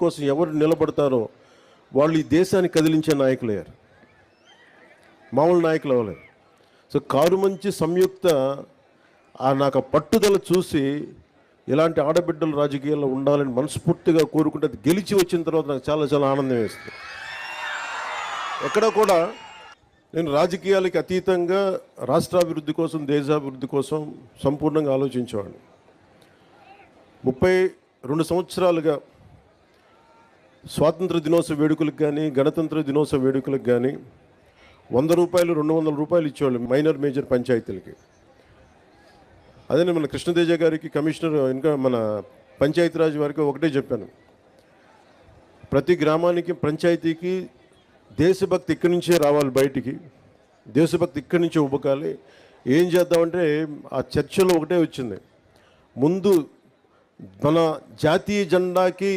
కోసం ఎవరు నిలబడతారో వాళ్ళు ఈ దేశాన్ని కదిలించే నాయకులయ్యారు, మామూలు నాయకులు అవ్వలేరు. సో కారుమంచి సంయుక్త నాకు పట్టుదల చూసి ఇలాంటి ఆడబిడ్డలు రాజకీయాల్లో ఉండాలని మనస్ఫూర్తిగా కోరుకుంటే అది గెలిచి వచ్చిన తర్వాత నాకు చాలా చాలా ఆనందం వేస్తుంది. ఎక్కడ కూడా నేను రాజకీయాలకి అతీతంగా రాష్ట్రాభివృద్ధి కోసం, దేశాభివృద్ధి కోసం సంపూర్ణంగా ఆలోచించేవాడిని. 32 సంవత్సరాలుగా స్వాతంత్ర దినోత్సవ వేడుకలకు కానీ, గణతంత్ర దినోత్సవ వేడుకలకు కానీ 100 రూపాయలు, 200 రూపాయలు ఇచ్చేవాళ్ళు మైనర్ మేజర్ పంచాయతీలకి. అదే మన కృష్ణతేజ గారికి, కమిషనర్, ఇంకా మన పంచాయతీరాజ్ వారికి ఒకటే చెప్పాను, ప్రతి గ్రామానికి, పంచాయతీకి దేశభక్తి ఇక్కడి నుంచే రావాలి, బయటికి దేశభక్తి ఇక్కడి నుంచే ఉబ్బకాలి. ఏం చేద్దామంటే ఆ చర్చలో ఒకటే వచ్చింది, ముందు మన జాతీయ జెండాకి